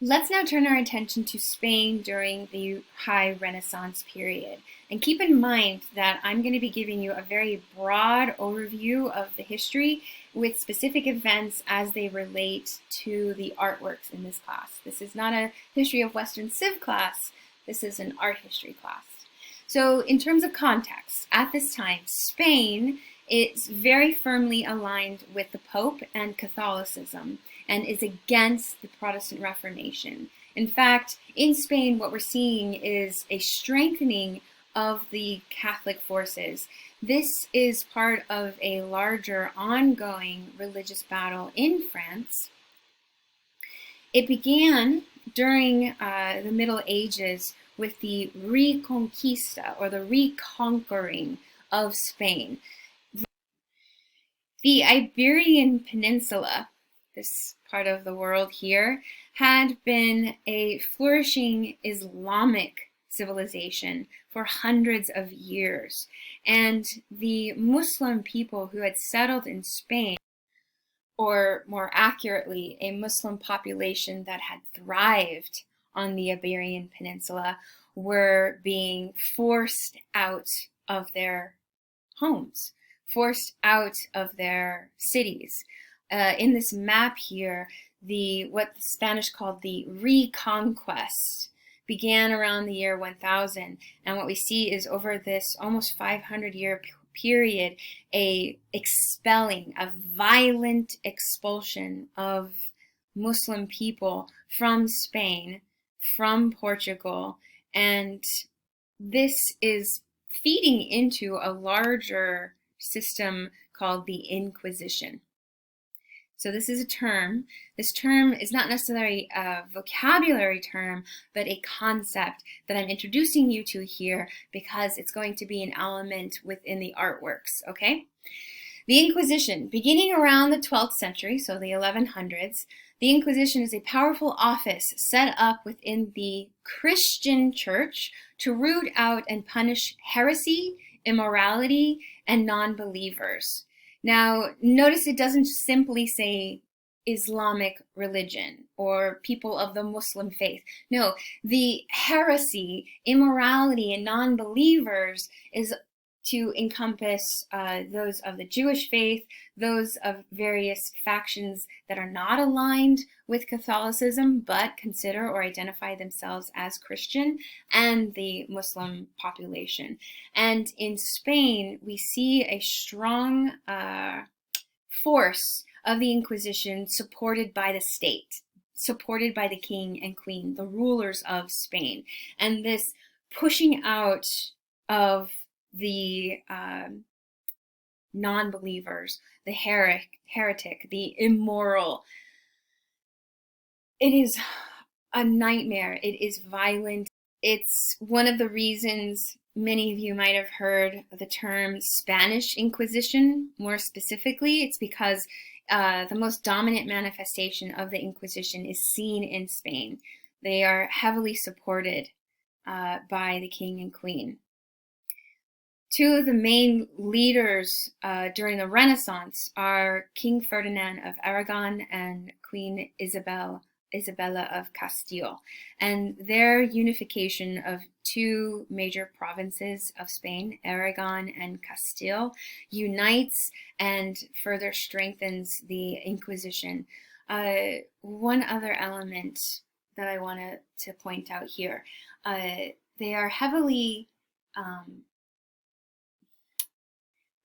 Let's now turn our attention to Spain during the High Renaissance period. And keep in mind that I'm going to be giving you a very broad overview of the history with specific events as they relate to the artworks in this class. This is not a history of Western Civ class, this is an art history class. So in terms of context, at this time, Spain is very firmly aligned with the Pope and Catholicism and is against the Protestant Reformation. In fact, in Spain, what we're seeing is a strengthening of the Catholic forces. This is part of a larger ongoing religious battle in France. It began during the Middle Ages with the Reconquista, or the reconquering of Spain. The Iberian Peninsula, this part of the world here, had been a flourishing Islamic civilization for hundreds of years. And the Muslim people who had settled in Spain, or more accurately, a Muslim population that had thrived on the Iberian Peninsula, were being forced out of their homes, forced out of their cities. In this map here, what the Spanish called the Reconquest began around the year 1000, and what we see is over this almost 500-year period, a violent expulsion of Muslim people from Spain, from Portugal, and this is feeding into a larger system called the Inquisition. So this is a term. This term is not necessarily a vocabulary term, but a concept that I'm introducing you to here because it's going to be an element within the artworks, okay? The Inquisition, beginning around the 12th century, so the 1100s, the Inquisition is a powerful office set up within the Christian church to root out and punish heresy, immorality, and non-believers. Now, notice it doesn't simply say Islamic religion or people of the Muslim faith. No, the heresy, immorality, and non-believers is to encompass those of the Jewish faith, those of various factions that are not aligned with Catholicism but consider or identify themselves as Christian, and the Muslim population. And in Spain, we see a strong force of the Inquisition supported by the state, supported by the king and queen, the rulers of Spain. And this pushing out of the non-believers, the heretic, the immoral. It is a nightmare. It is violent. It's one of the reasons many of you might have heard the term Spanish Inquisition. More specifically, it's because the most dominant manifestation of the Inquisition is seen in Spain. They are heavily supported by the king and queen. Two of the main leaders during the Renaissance are King Ferdinand of Aragon and Queen Isabella of Castile, and their unification of two major provinces of Spain, Aragon and Castile, unites and further strengthens the Inquisition. One other element that I want to point out here, they are heavily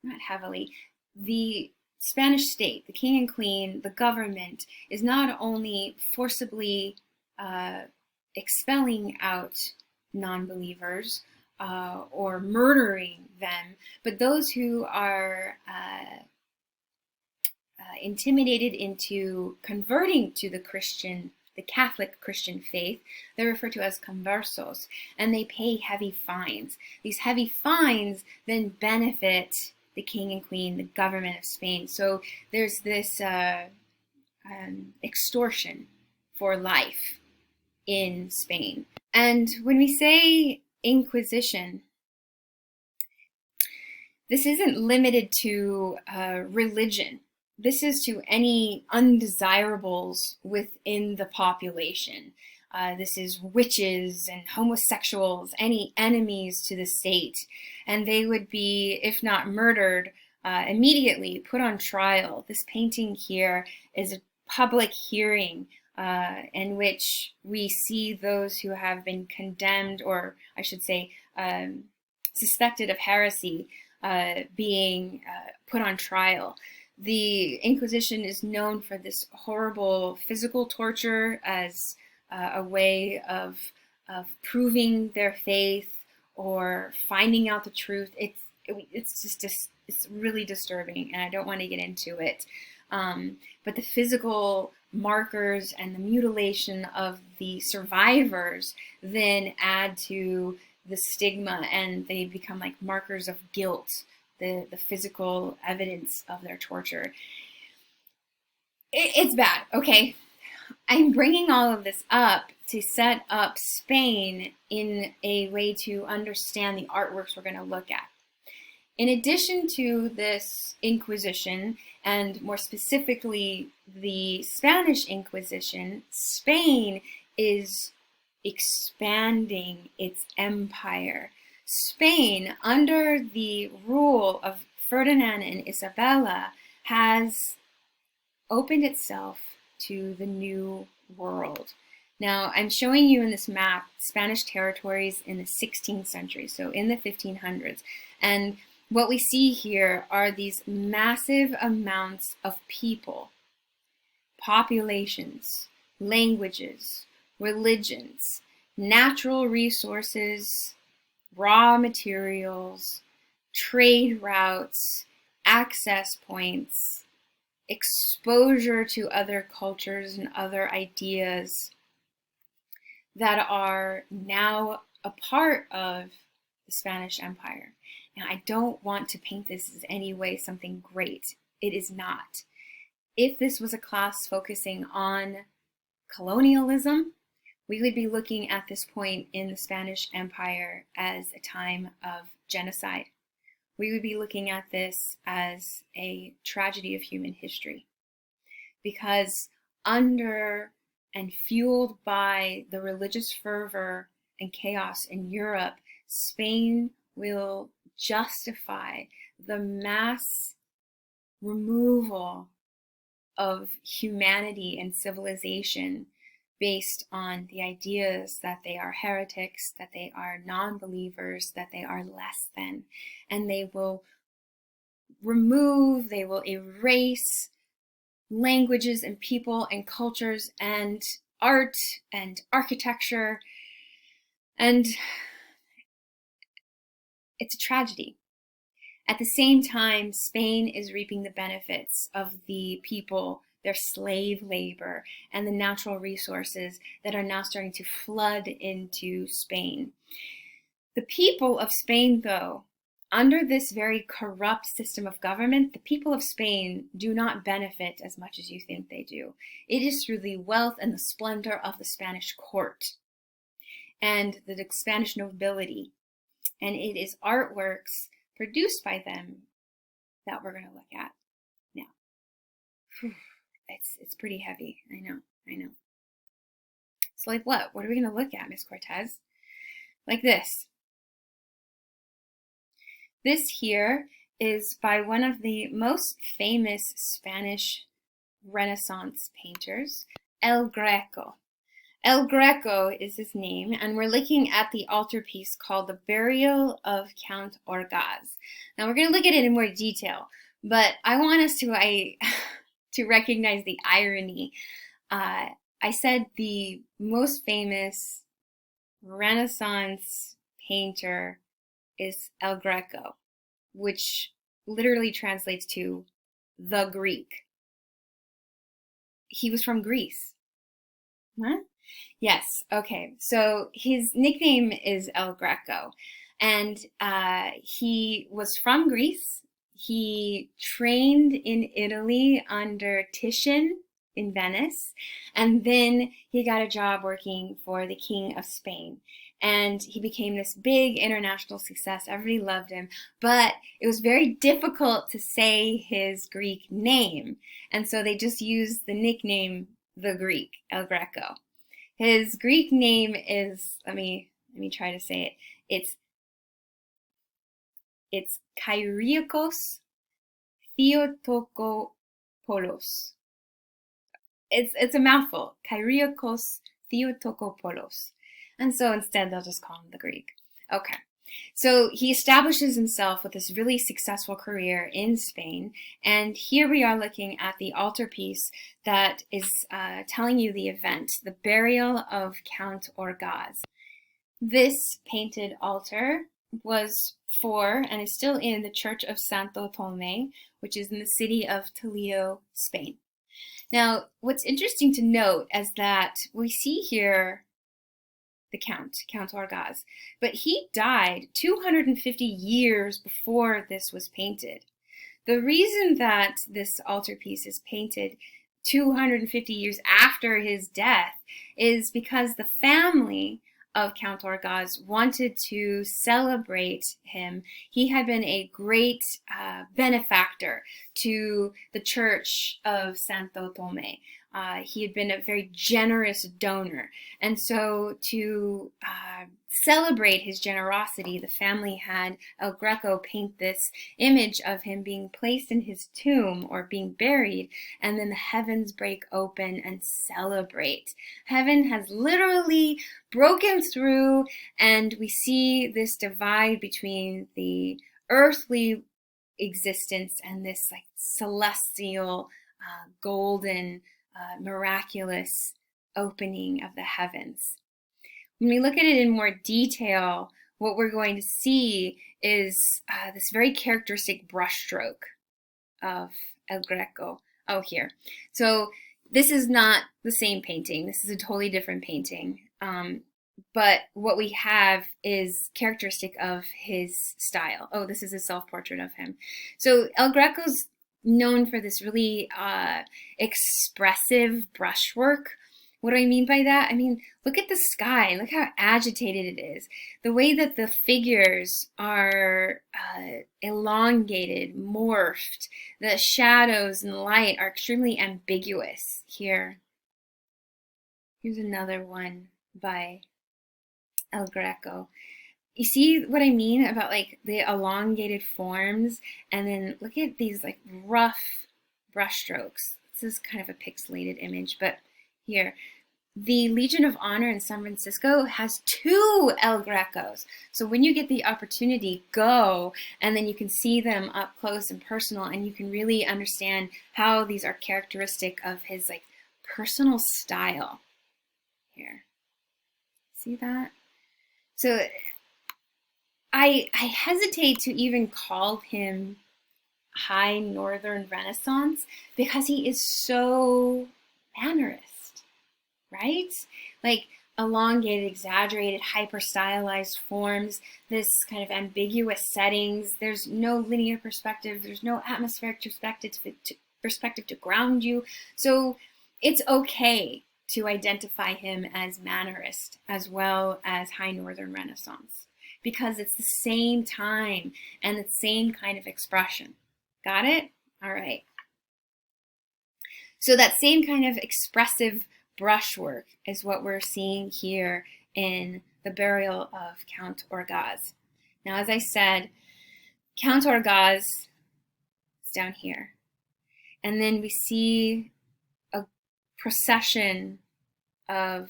not heavily, the Spanish state, the king and queen, the government, is not only forcibly expelling out non-believers or murdering them, but those who are intimidated into converting to the Catholic Christian faith, they're referred to as conversos, and they pay heavy fines. These heavy fines then benefit the king and queen, the government of Spain. So there's this extortion for life in Spain. And when we say Inquisition, this isn't limited to religion. this is to any undesirables within the population. This is witches and homosexuals, any enemies to the state. And they would be, if not murdered, immediately put on trial. This painting here is a public hearing in which we see those who have been condemned, or I should say, suspected of heresy, being put on trial. The Inquisition is known for this horrible physical torture as a way of proving their faith or finding out the truth. It's really disturbing, and I don't want to get into it. But the physical markers and the mutilation of the survivors then add to the stigma, and they become like markers of guilt, the physical evidence of their torture. It's bad, okay? I'm bringing all of this up to set up Spain in a way to understand the artworks we're going to look at. In addition to this Inquisition, and more specifically the Spanish Inquisition, Spain is expanding its empire. Spain, under the rule of Ferdinand and Isabella, has opened itself to the New World. Now, I'm showing you in this map Spanish territories in the 16th century, so in the 1500s. And what we see here are these massive amounts of people, populations, languages, religions, natural resources, raw materials, trade routes, access points, exposure to other cultures and other ideas that are now a part of the Spanish Empire. Now, I don't want to paint this as any way something great. It is not. If this was a class focusing on colonialism, we would be looking at this point in the Spanish Empire as a time of genocide. We would be looking at this as a tragedy of human history, because under and fueled by the religious fervor and chaos in Europe, Spain will justify the mass removal of humanity and civilization based on the ideas that they are heretics, that they are non-believers, that they are less than. And they will remove, they will erase languages and people and cultures and art and architecture. And it's a tragedy. At the same time, Spain is reaping the benefits of the people, their slave labor, and the natural resources that are now starting to flood into Spain. The people of Spain, though, under this very corrupt system of government, the people of Spain do not benefit as much as you think they do. It is through the wealth and the splendor of the Spanish court and the Spanish nobility. And it is artworks produced by them that we're going to look at now. It's pretty heavy. I know. So like what? What are we going to look at, Miss Cortez? Like this. This here is by one of the most famous Spanish Renaissance painters, El Greco. El Greco is his name, and we're looking at the altarpiece called The Burial of Count Orgaz. Now we're going to look at it in more detail, but I want us to recognize the irony. I said the most famous Renaissance painter is El Greco, which literally translates to the Greek. He was from Greece. Huh? Yes, okay. So his nickname is El Greco, and he was from Greece. He trained in Italy under Titian in Venice, and then he got a job working for the King of Spain. and he became this big international success. Everybody loved him, but it was very difficult to say his Greek name, and so they just used the nickname the Greek, El Greco. His Greek name is, let me try to say it. It's Kyriakos Theotokopoulos. It's a mouthful. Kyriakos Theotokopoulos. And so instead they'll just call him the Greek. Okay. So he establishes himself with this really successful career in Spain. And here we are looking at the altarpiece that is telling you the event, the burial of Count Orgaz. This painted altar was for, and is still in, the Church of Santo Tome, which is in the city of Toledo, Spain. Now, what's interesting to note is that we see here the Count Orgaz, but he died 250 years before this was painted. The reason that this altarpiece is painted 250 years after his death is because the family of Count Orgaz wanted to celebrate him. He had been a great benefactor to the Church of Santo Tome. He had been a very generous donor. And so to celebrate his generosity, the family had El Greco paint this image of him being placed in his tomb or being buried, and then the heavens break open and celebrate. Heaven has literally broken through, and we see this divide between the earthly existence and this like celestial, golden, miraculous opening of the heavens. When we look at it in more detail, what we're going to see is this very characteristic brushstroke of El Greco. Oh, here. So this is not the same painting. This is a totally different painting. But what we have is characteristic of his style. Oh, this is a self-portrait of him. So El Greco's known for this really expressive brushwork. What do I mean by that? I mean, look at the sky. Look how agitated it is. The way that the figures are elongated, morphed. The shadows and light are extremely ambiguous here. Here's another one by El Greco. You see what I mean about like the elongated forms, and then look at these like rough brush strokes. This is kind of a pixelated image, but here, the Legion of Honor in San Francisco has 2 El Grecos. So when you get the opportunity, go, and then you can see them up close and personal, and you can really understand how these are characteristic of his like personal style. Here, see that? So I hesitate to even call him High Northern Renaissance because he is so mannerist, right? Like elongated, exaggerated, hyper-stylized forms, this kind of ambiguous settings. There's no linear perspective. There's no atmospheric perspective to ground you. So it's okay to identify him as mannerist as well as High Northern Renaissance, because it's the same time and the same kind of expression. Got it? All right. So that same kind of expressive brushwork is what we're seeing here in the burial of Count Orgaz. Now, as I said, Count Orgaz is down here. And then we see a procession of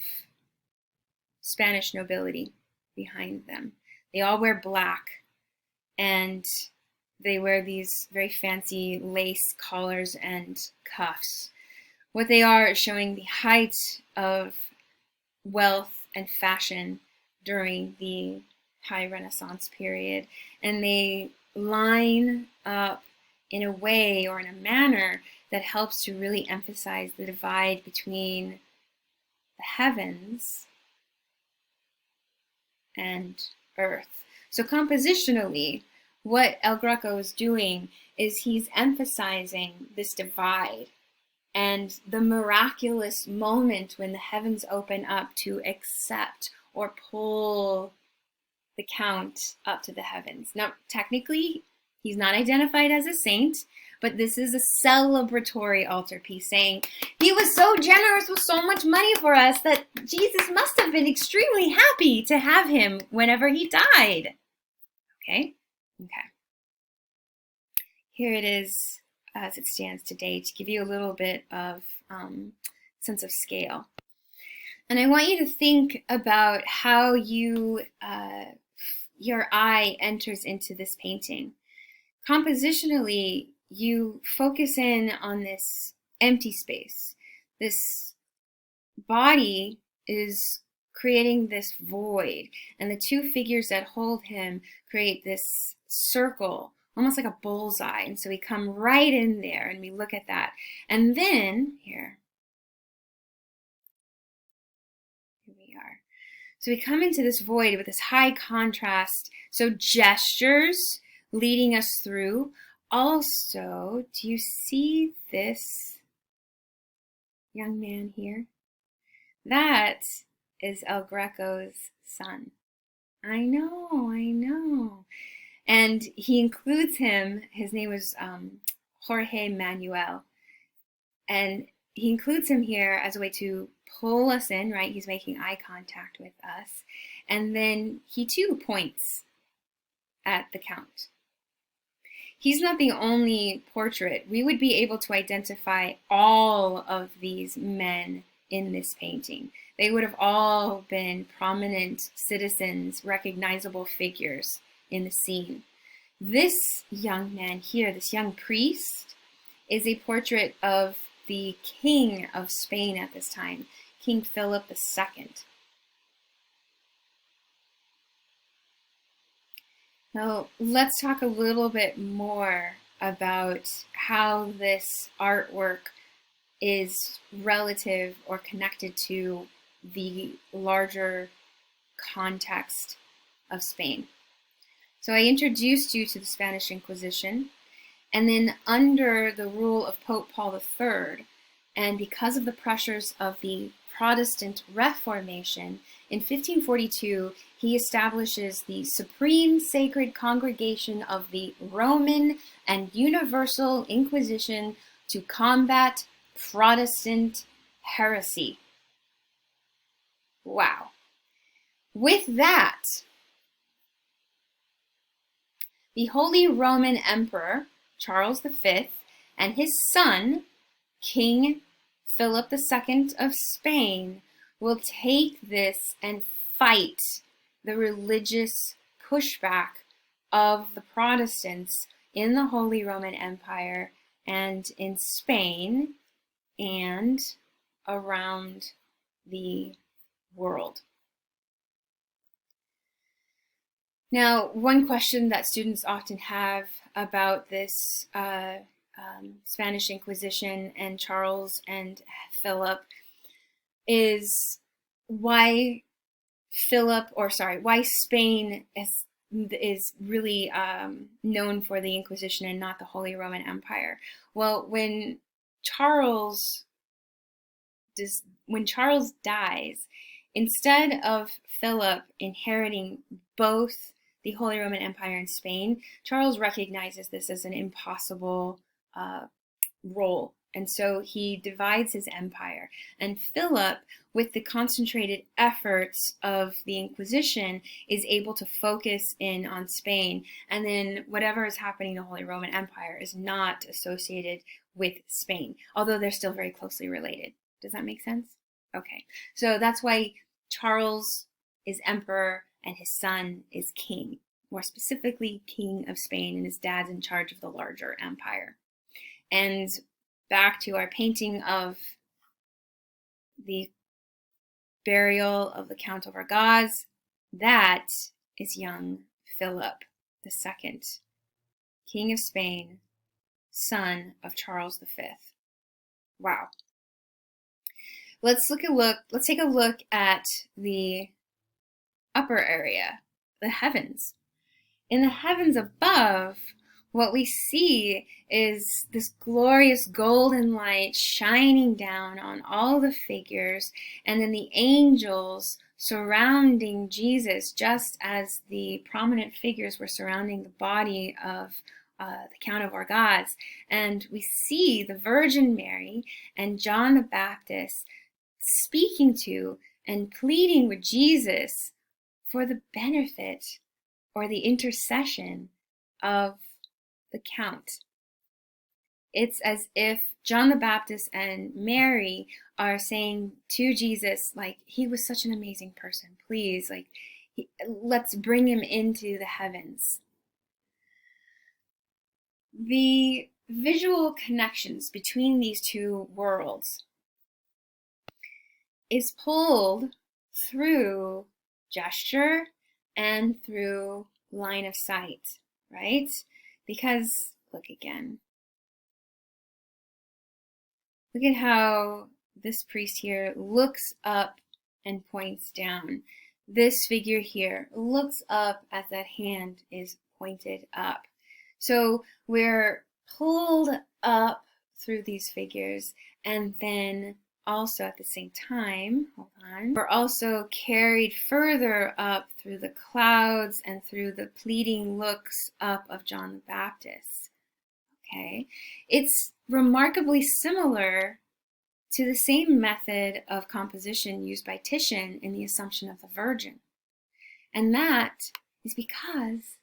Spanish nobility behind them. They all wear black, and they wear these very fancy lace collars and cuffs. What they are is showing the height of wealth and fashion during the High Renaissance period, and they line up in a way or in a manner that helps to really emphasize the divide between the heavens and earth. So compositionally, what El Greco is doing is he's emphasizing this divide and the miraculous moment when the heavens open up to accept or pull the Count up to the heavens. Now, technically, he's not identified as a saint, but this is a celebratory altarpiece saying he was so generous with so much money for us that Jesus must have been extremely happy to have him whenever he died. Okay? Okay. Here it is as it stands today to give you a little bit of sense of scale. And I want you to think about how your eye enters into this painting. Compositionally, you focus in on this empty space. This body is creating this void, and the two figures that hold him create this circle, almost like a bullseye. And so we come right in there and we look at that. And then here we are. So we come into this void with this high contrast. So gestures leading us through. Also, do you see this young man here? That is El Greco's son. I know. And he includes him, his name was Jorge Manuel. And he includes him here as a way to pull us in, right? He's making eye contact with us. And then he too points at the Count. He's not the only portrait. We would be able to identify all of these men in this painting. They would have all been prominent citizens, recognizable figures in the scene. This young man here, this young priest, is a portrait of the King of Spain at this time, King Philip II. Now, let's talk a little bit more about how this artwork is relative or connected to the larger context of Spain. So I introduced you to the Spanish Inquisition, and then under the rule of Pope Paul III, and because of the pressures of the Protestant Reformation, in 1542, he establishes the Supreme Sacred Congregation of the Roman and Universal Inquisition to combat Protestant heresy. Wow. With that, the Holy Roman Emperor, Charles V, and his son, King Philip II of Spain, will take this and fight the religious pushback of the Protestants in the Holy Roman Empire and in Spain and around the world. Now, one question that students often have about this Spanish Inquisition and Charles and Philip is why Spain is really known for the Inquisition and not the Holy Roman Empire. Well, when Charles dies, instead of Philip inheriting both the Holy Roman Empire and Spain, Charles recognizes this as an impossible role. And so he divides his empire. And Philip, with the concentrated efforts of the Inquisition, is able to focus in on Spain. And then whatever is happening in the Holy Roman Empire is not associated with Spain, although they're still very closely related. Does that make sense? Okay. So that's why Charles is emperor and his son is king, more specifically King of Spain, and his dad's in charge of the larger empire. And back to our painting of the burial of the Count of Argaz, that is young Philip II, King of Spain, son of Charles V. Wow. Let's take a look at the upper area, the heavens. In the heavens above, what we see is this glorious golden light shining down on all the figures, and then the angels surrounding Jesus, just as the prominent figures were surrounding the body of the Count of our Gods. And we see the Virgin Mary and John the Baptist speaking to and pleading with Jesus for the benefit or the intercession of the Count. It's as if John the Baptist and Mary are saying to Jesus, like, he was such an amazing person. Please, like, let's bring him into the heavens. The visual connections between these two worlds is pulled through gesture and through line of sight, right? Because, look again. Look at how this priest here looks up and points down. This figure here looks up as that hand is pointed up. So we're pulled up through these figures, and then also at the same time, hold on, we're also carried further up through the clouds and through the pleading looks up of John the Baptist. Okay, it's remarkably similar to the same method of composition used by Titian in the Assumption of the Virgin. And that is because,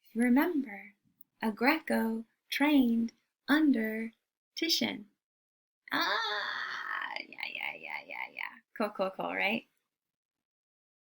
if you remember, a Greco trained under Titian. Yeah. Cool, right?